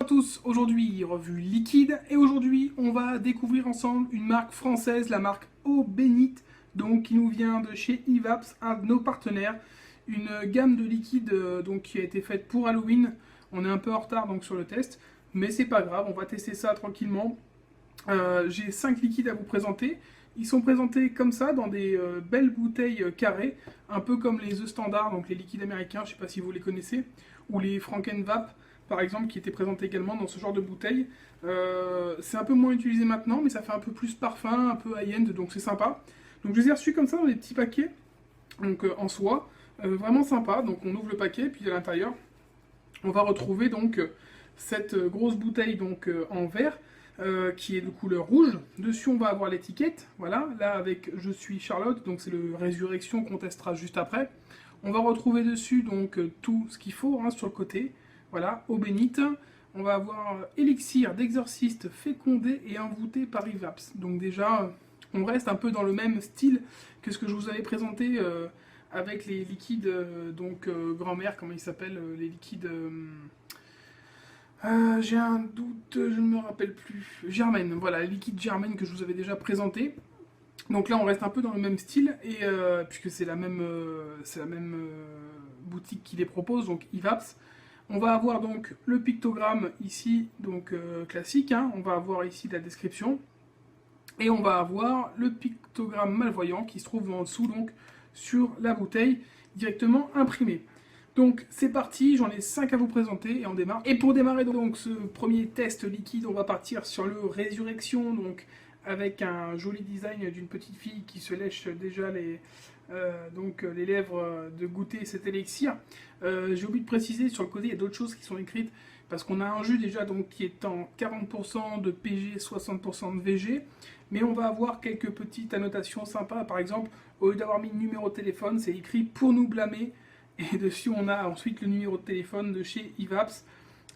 Bonjour à tous, aujourd'hui revue liquide et aujourd'hui on va découvrir ensemble une marque française, la marque Eau Bénite, donc qui nous vient de chez Evaps, un de nos partenaires, une gamme de liquides donc qui a été faite pour Halloween. On est un peu en retard donc sur le test, mais c'est pas grave, on va tester ça tranquillement. J'ai 5 liquides à vous présenter. Ils sont présentés comme ça dans des belles bouteilles carrées, un peu comme les The Standard, donc les liquides américains, je ne sais pas si vous les connaissez, ou les Frankenvap par exemple, qui étaient présentés également dans ce genre de bouteilles. C'est un peu moins utilisé maintenant, mais ça fait un peu plus parfum, un peu high-end, donc c'est sympa. Donc je les ai reçus comme ça dans des petits paquets, donc en soie, vraiment sympa. Donc on ouvre le paquet, puis à l'intérieur, on va retrouver donc cette grosse bouteille donc en verre, qui est de couleur rouge. Dessus, on va avoir l'étiquette. Voilà, là avec Je suis Charlotte, donc c'est le Résurrection qu'on testera juste après. On va retrouver dessus donc tout ce qu'il faut hein, sur le côté. Voilà, Eau Bénite. On va avoir Élixir d'exorciste fécondé et envoûté par Evaps. Donc déjà, on reste un peu dans le même style que ce que je vous avais présenté avec les liquides, donc grand-mère, comment ils s'appellent, les liquides... j'ai un doute, je ne me rappelle plus. Germaine, voilà, les liquides Germaine que je vous avais déjà présenté. Donc là, on reste un peu dans le même style, et puisque c'est la même boutique qui les propose, donc Evaps. On va avoir donc le pictogramme ici, donc classique. Hein. On va avoir ici la description. Et on va avoir le pictogramme malvoyant qui se trouve en dessous, donc sur la bouteille, directement imprimé. Donc c'est parti, j'en ai 5 à vous présenter et on démarre. Et pour démarrer donc ce premier test liquide, on va partir sur le Résurrection, donc avec un joli design d'une petite fille qui se lèche déjà les lèvres de goûter cet élixir. J'ai oublié de préciser, sur le côté il y a d'autres choses qui sont écrites, parce qu'on a un jus déjà donc, qui est en 40% de PG, 60% de VG, mais on va avoir quelques petites annotations sympas. Par exemple, au lieu d'avoir mis le numéro de téléphone, c'est écrit pour nous blâmer. Et dessus, on a ensuite le numéro de téléphone de chez Evaps.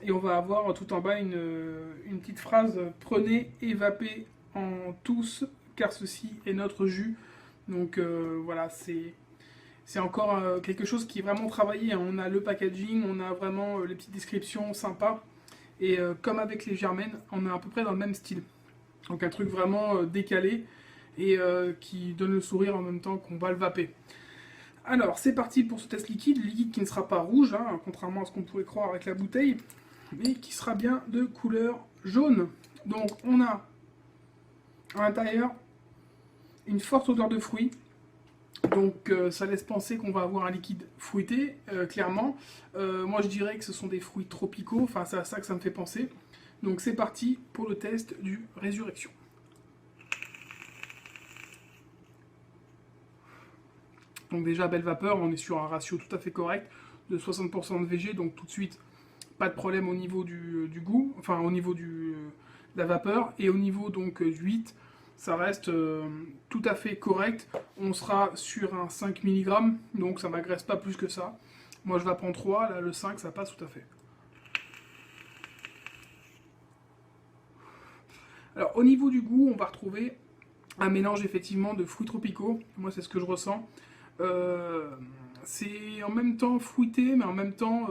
Et on va avoir tout en bas une petite phrase « Prenez et vapez en tous, car ceci est notre jus ». Donc voilà, c'est encore quelque chose qui est vraiment travaillé. Hein. On a le packaging, on a vraiment les petites descriptions sympas. Et comme avec les Germaines, on est à peu près dans le même style. Donc un truc vraiment décalé et qui donne le sourire en même temps qu'on va le vaper. Alors, c'est parti pour ce test liquide qui ne sera pas rouge, hein, contrairement à ce qu'on pourrait croire avec la bouteille, mais qui sera bien de couleur jaune. Donc, on a à l'intérieur une forte odeur de fruits, donc ça laisse penser qu'on va avoir un liquide fruité, clairement. Moi, je dirais que ce sont des fruits tropicaux, enfin, c'est à ça que ça me fait penser. Donc, c'est parti pour le test du Résurrection. Donc déjà, belle vapeur, on est sur un ratio tout à fait correct de 60% de VG, donc tout de suite, pas de problème au niveau du goût, enfin au niveau de la vapeur, et au niveau donc du 8, ça reste tout à fait correct. On sera sur un 5 mg, donc ça m'agresse pas plus que ça. Moi je vais prendre 3, là le 5 ça passe tout à fait. Alors au niveau du goût, on va retrouver un mélange effectivement de fruits tropicaux, moi c'est ce que je ressens. C'est en même temps fruité, mais en même temps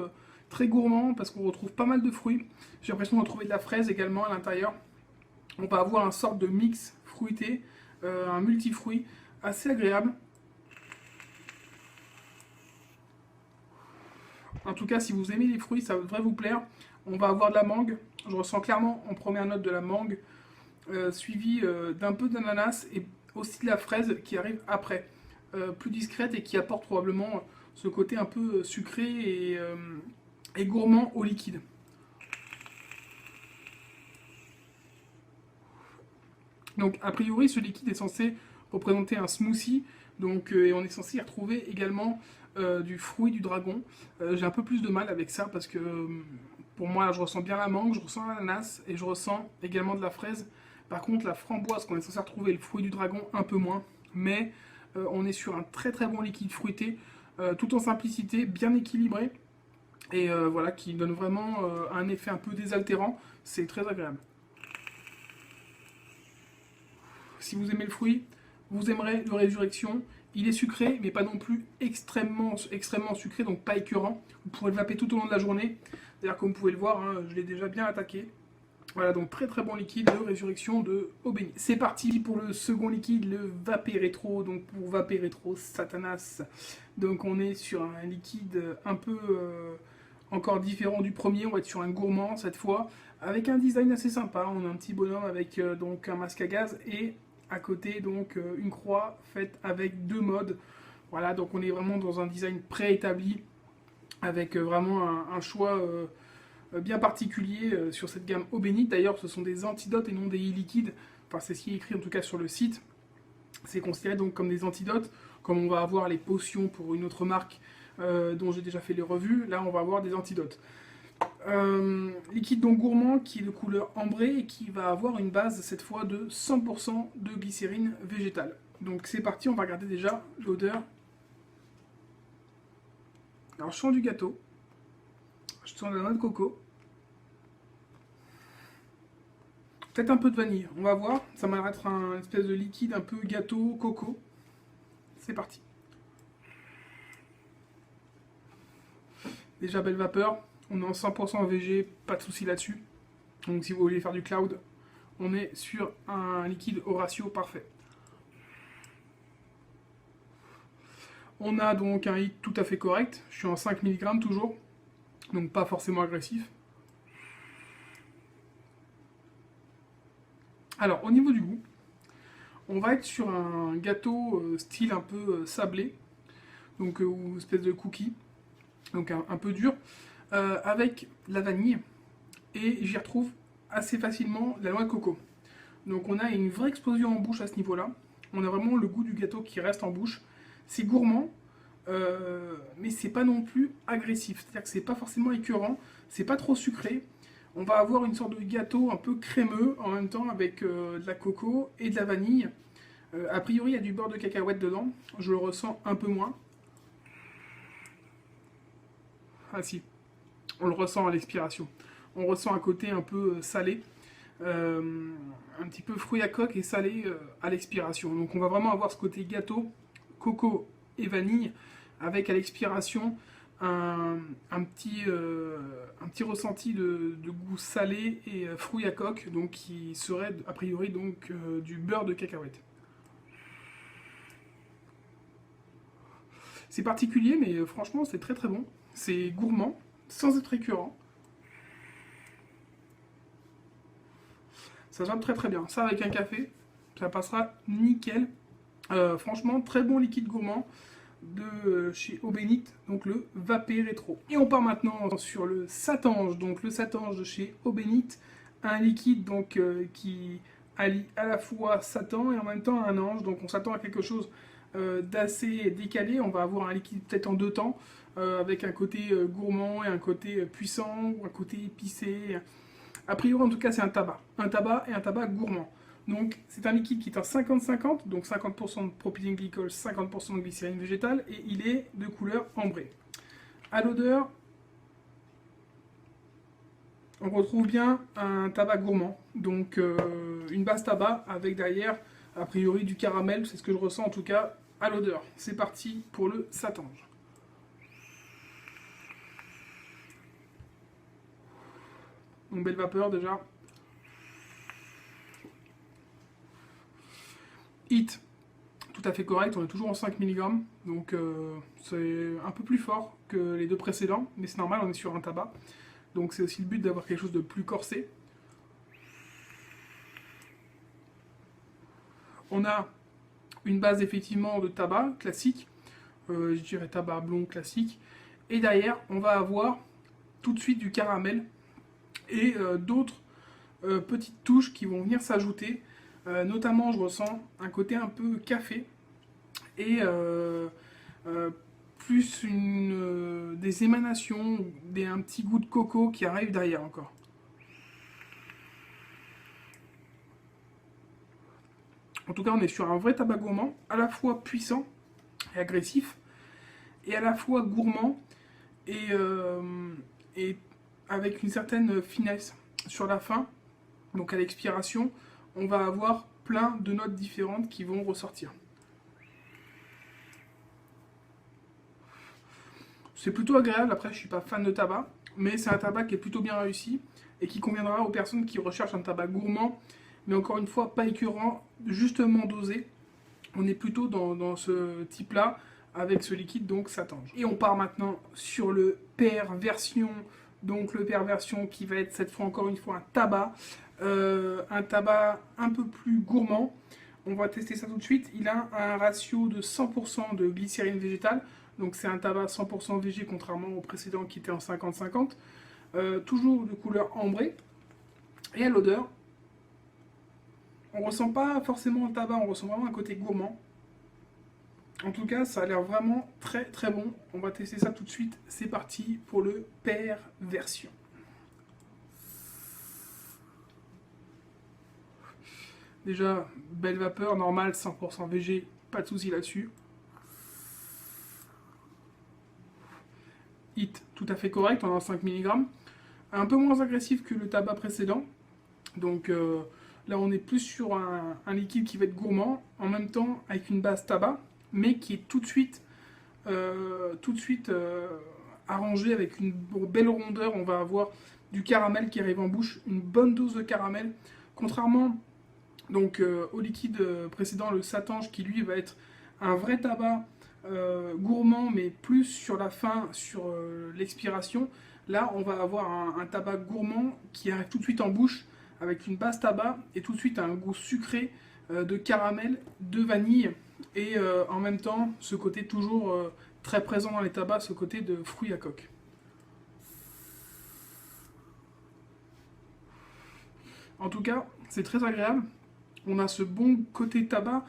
très gourmand, parce qu'on retrouve pas mal de fruits. J'ai l'impression de retrouver de la fraise également à l'intérieur. On va avoir un sorte de mix fruité, un multifruit assez agréable. En tout cas, si vous aimez les fruits, ça devrait vous plaire. On va avoir de la mangue. Je ressens clairement en première note de la mangue, suivi d'un peu d'ananas et aussi de la fraise qui arrive après. Plus discrète et qui apporte probablement ce côté un peu sucré et gourmand au liquide. Donc a priori ce liquide est censé représenter un smoothie, donc et on est censé y retrouver également du fruit du dragon. J'ai un peu plus de mal avec ça parce que pour moi là, je ressens bien la mangue, je ressens l'ananas et je ressens également de la fraise. Par contre la framboise qu'on est censé retrouver le fruit du dragon un peu moins, mais on est sur un très très bon liquide fruité, tout en simplicité, bien équilibré, et voilà, qui donne vraiment un effet un peu désaltérant, c'est très agréable. Si vous aimez le fruit, vous aimerez le Résurrection, Il est sucré, mais pas non plus extrêmement sucré, donc pas écœurant. Vous pourrez le vaper tout au long de la journée. D'ailleurs, comme vous pouvez le voir, hein, je l'ai déjà bien attaqué. Voilà, donc très très bon liquide de résurrection de eau bénite. C'est parti pour le second liquide, le Vapé Rétro. Donc pour Vapé Rétro Satanas, donc on est sur un liquide un peu encore différent du premier. On va être sur un gourmand cette fois, avec un design assez sympa. On a un petit bonhomme avec donc un masque à gaz et à côté donc une croix faite avec 2 modes. Voilà, donc on est vraiment dans un design préétabli avec vraiment un choix bien particulier sur cette gamme eau bénite. D'ailleurs, ce sont des antidotes et non des liquides. Enfin, c'est ce qui est écrit en tout cas sur le site. C'est considéré donc comme des antidotes, comme on va avoir les potions pour une autre marque dont j'ai déjà fait les revues. Là, on va avoir des antidotes. Liquide donc gourmand qui est de couleur ambrée et qui va avoir une base cette fois de 100% de glycérine végétale. Donc c'est parti, on va regarder déjà l'odeur. Alors je sens du gâteau, je sens de la noix de coco, peut-être un peu de vanille, on va voir, ça m'a l'air d'être un espèce de liquide un peu gâteau, coco. C'est parti. Déjà belle vapeur. On est en 100% VG, pas de souci là-dessus. Donc si vous voulez faire du cloud, on est sur un liquide au ratio parfait. On a donc un hit tout à fait correct. Je suis en 5 mg toujours, donc pas forcément agressif. Alors au niveau du goût, on va être sur un gâteau style un peu sablé, donc ou espèce de cookie, donc un peu dur. Avec la vanille et j'y retrouve assez facilement la noix de coco. Donc on a une vraie explosion en bouche à ce niveau-là. On a vraiment le goût du gâteau qui reste en bouche. C'est gourmand, mais c'est pas non plus agressif. C'est-à-dire que c'est pas forcément écœurant, c'est pas trop sucré. On va avoir une sorte de gâteau un peu crémeux en même temps avec de la coco et de la vanille. A priori, il y a du beurre de cacahuète dedans. Je le ressens un peu moins. Ah si. On le ressent à l'expiration. On ressent un côté un peu salé, un petit peu fruit à coque et salé à l'expiration. Donc on va vraiment avoir ce côté gâteau, coco et vanille, avec à l'expiration un petit ressenti de goût salé et fruit à coque, donc qui serait a priori donc du beurre de cacahuète. C'est particulier, mais franchement c'est très très bon. C'est gourmand, sans être écœurant. Ça jappe très très bien. Ça avec un café, ça passera nickel. Franchement, très bon liquide gourmand de chez Eau Bénite, donc le Vapé Rétro. Et on part maintenant sur le Satange, donc le Satange de chez Eau Bénite, un liquide donc qui allie à la fois Satan et en même temps un ange. Donc on s'attend à quelque chose d'assez décalé. On va avoir un liquide peut-être en 2 temps, avec un côté gourmand et un côté puissant, ou un côté épicé. A priori, en tout cas, c'est un tabac. Un tabac et un tabac gourmand. Donc, c'est un liquide qui est en 50-50, donc 50% de propylène glycol, 50% de glycérine végétale, et il est de couleur ambrée. À l'odeur, on retrouve bien un tabac gourmand, donc une base tabac avec derrière, a priori, du caramel, c'est ce que je ressens en tout cas à l'odeur. C'est parti pour le Satange. Donc belle vapeur déjà. Hit, tout à fait correct, on est toujours en 5 mg, donc c'est un peu plus fort que les 2 précédents, mais c'est normal, on est sur un tabac. Donc c'est aussi le but d'avoir quelque chose de plus corsé. On a une base effectivement de tabac classique, je dirais tabac blond classique, et derrière on va avoir tout de suite du caramel et d'autres petites touches qui vont venir s'ajouter. Notamment, je ressens un côté un peu café et plus des émanations, un petit goût de coco qui arrive derrière encore. En tout cas, on est sur un vrai tabac gourmand, à la fois puissant et agressif, et à la fois gourmand et avec une certaine finesse sur la fin. Donc à l'expiration, on va avoir plein de notes différentes qui vont ressortir. C'est plutôt agréable, après je suis pas fan de tabac, mais c'est un tabac qui est plutôt bien réussi et qui conviendra aux personnes qui recherchent un tabac gourmand, mais encore une fois pas écœurant, justement dosé. On est plutôt dans ce type-là avec ce liquide, donc ça tange. Et on part maintenant sur le perversion, donc le perversion qui va être cette fois encore une fois un tabac un peu plus gourmand. On va tester ça tout de suite. Il a un ratio de 100% de glycérine végétale, donc c'est un tabac 100% végé contrairement au précédent qui était en 50-50. Toujours de couleur ambrée. Et à l'odeur, on ressent pas forcément le tabac, on ressent vraiment un côté gourmand. En tout cas, ça a l'air vraiment très très bon. On va tester ça tout de suite. C'est parti pour le perversion. Déjà, belle vapeur, normale, 100% VG, pas de souci là-dessus. Hit tout à fait correct, on a 5 mg. Un peu moins agressif que le tabac précédent. Donc là, on est plus sur un liquide qui va être gourmand, en même temps avec une base tabac, mais qui est tout de suite arrangé avec une belle rondeur. On va avoir du caramel qui arrive en bouche, une bonne dose de caramel. Contrairement donc, au liquide précédent, le Satange, qui lui va être un vrai tabac gourmand, mais plus sur la fin, sur l'expiration. Là, on va avoir un tabac gourmand qui arrive tout de suite en bouche, avec une base tabac, et tout de suite un goût sucré de caramel, de vanille, et en même temps, ce côté toujours très présent dans les tabacs, ce côté de fruits à coque. En tout cas, c'est très agréable. On a ce bon côté tabac,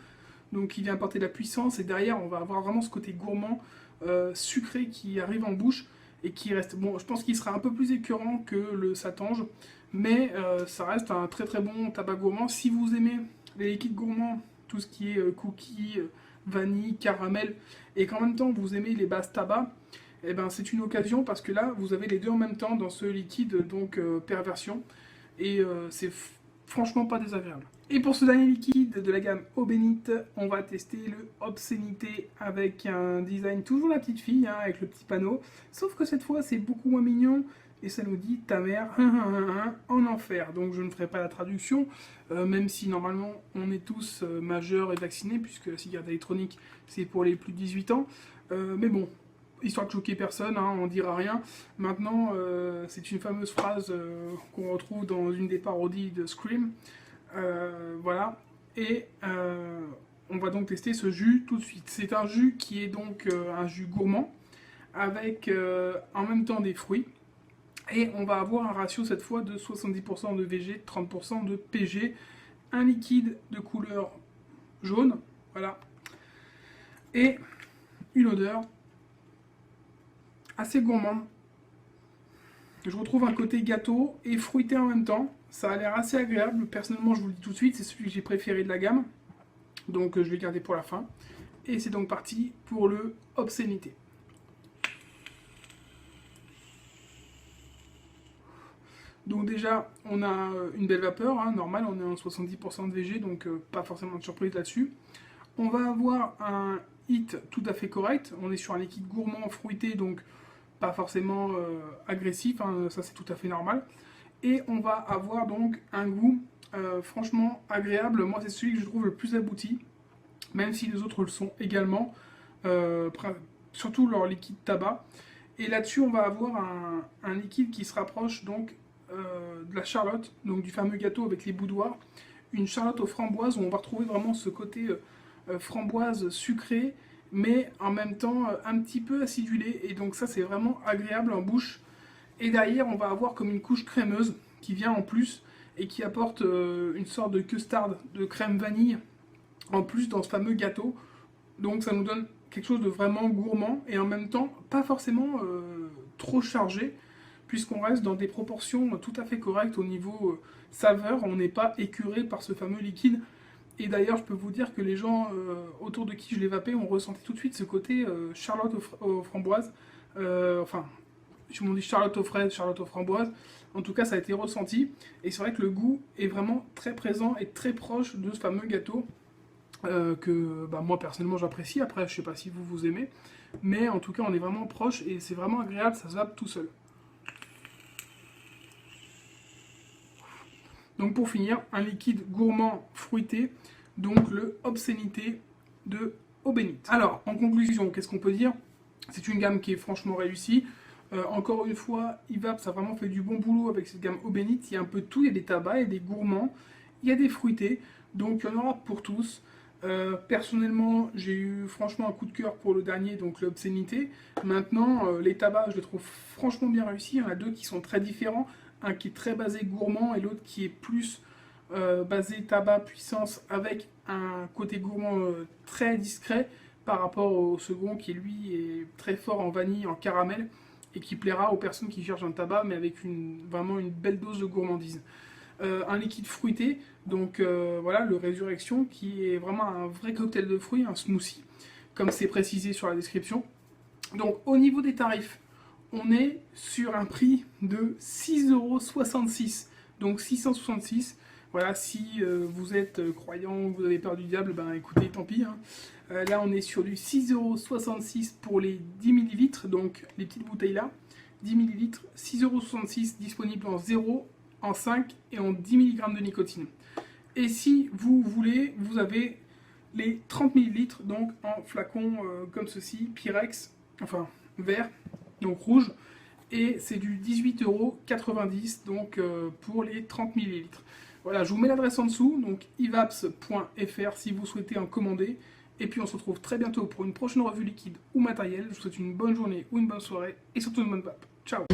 donc qui vient apporter de la puissance, et derrière, on va avoir vraiment ce côté gourmand, sucré qui arrive en bouche, et qui reste... Bon, je pense qu'il sera un peu plus écœurant que le Satange, mais ça reste un très très bon tabac gourmand. Si vous aimez les liquides gourmands, tout ce qui est cookies, vanille, caramel, et qu'en même temps vous aimez les bases tabac, eh ben, c'est une occasion parce que là vous avez les deux en même temps dans ce liquide, donc perversion, et c'est franchement pas désagréable. Et pour ce dernier liquide de la gamme Eau Bénite, on va tester le Obscénité avec un design toujours la petite fille, hein, avec le petit panneau, sauf que cette fois c'est beaucoup moins mignon. Et ça nous dit ta mère en enfer. Donc je ne ferai pas la traduction, même si normalement on est tous majeurs et vaccinés, puisque la cigarette électronique c'est pour les plus de 18 ans. Mais bon, histoire de choquer personne, hein, on dira rien. Maintenant, c'est une fameuse phrase qu'on retrouve dans une des parodies de Scream. Voilà. Et on va donc tester ce jus tout de suite. C'est un jus qui est donc un jus gourmand, avec en même temps des fruits. Et on va avoir un ratio cette fois de 70% de VG, 30% de PG. Un liquide de couleur jaune, voilà. Et une odeur assez gourmande. Je retrouve un côté gâteau et fruité en même temps. Ça a l'air assez agréable. Personnellement, je vous le dis tout de suite, c'est celui que j'ai préféré de la gamme. Donc je vais garder pour la fin. Et c'est donc parti pour le Obscénité. Donc déjà, on a une belle vapeur, hein, normal, on est en 70% de VG, donc pas forcément de surprise là-dessus. On va avoir un hit tout à fait correct, on est sur un liquide gourmand, fruité, donc pas forcément agressif, hein, ça c'est tout à fait normal. Et on va avoir donc un goût franchement agréable, moi c'est celui que je trouve le plus abouti, même si les autres le sont également, surtout leur liquide tabac. Et là-dessus, on va avoir un liquide qui se rapproche donc de la charlotte, donc du fameux gâteau avec les boudoirs, une charlotte aux framboises où on va retrouver vraiment ce côté framboise sucrée, mais en même temps un petit peu acidulé, et donc ça c'est vraiment agréable en bouche. Et derrière on va avoir comme une couche crémeuse qui vient en plus et qui apporte une sorte de custard de crème vanille en plus dans ce fameux gâteau, donc ça nous donne quelque chose de vraiment gourmand et en même temps pas forcément trop chargé, puisqu'on reste dans des proportions tout à fait correctes au niveau saveur, on n'est pas écœuré par ce fameux liquide. Et d'ailleurs, je peux vous dire que les gens autour de qui je l'ai vapé ont ressenti tout de suite ce côté charlotte aux framboises. Enfin, je m'en dis charlotte aux fraises, charlotte aux framboises. En tout cas, ça a été ressenti. Et c'est vrai que le goût est vraiment très présent et très proche de ce fameux gâteau. que moi personnellement j'apprécie. Après, je sais pas si vous aimez, mais en tout cas, on est vraiment proche et c'est vraiment agréable, ça se vape tout seul. Donc pour finir, un liquide gourmand fruité, donc le Obscénité de Eau Bénite. Alors, en conclusion, qu'est-ce qu'on peut dire? C'est une gamme qui est franchement réussie. Encore une fois, Evaps a vraiment fait du bon boulot avec cette gamme Eau Bénite. Il y a un peu de tout, il y a des tabacs, il y a des gourmands, il y a des fruités, donc il y en aura pour tous. Personnellement, j'ai eu franchement un coup de cœur pour le dernier, donc l'Obscénité. Maintenant, les tabacs, je les trouve franchement bien réussis. Il y en a deux qui sont très différents. Un qui est très basé gourmand et l'autre qui est plus basé tabac puissance avec un côté gourmand très discret par rapport au second qui lui est très fort en vanille, en caramel et qui plaira aux personnes qui cherchent un tabac mais avec vraiment une belle dose de gourmandise. Un liquide fruité, donc voilà, le Résurrection qui est vraiment un vrai cocktail de fruits, un smoothie, comme c'est précisé sur la description. Donc au niveau des tarifs, on est sur un prix de 6,66 €. Donc 666. Voilà, si vous êtes croyant, vous avez peur du diable, ben écoutez, tant pis. Hein. Là, on est sur du 6,66 € pour les 10 ml, donc les petites bouteilles là. 10 ml, 6,66 € disponible en 0, en 5 et en 10 mg de nicotine. Et si vous voulez, vous avez les 30 ml, donc en flacon comme ceci, Pyrex, enfin vert. Donc rouge, et c'est du 18,90 € donc pour les 30 ml. Voilà, je vous mets l'adresse en dessous, donc evaps.fr si vous souhaitez en commander. Et puis on se retrouve très bientôt pour une prochaine revue liquide ou matériel. Je vous souhaite une bonne journée ou une bonne soirée et surtout une bonne vape. Ciao.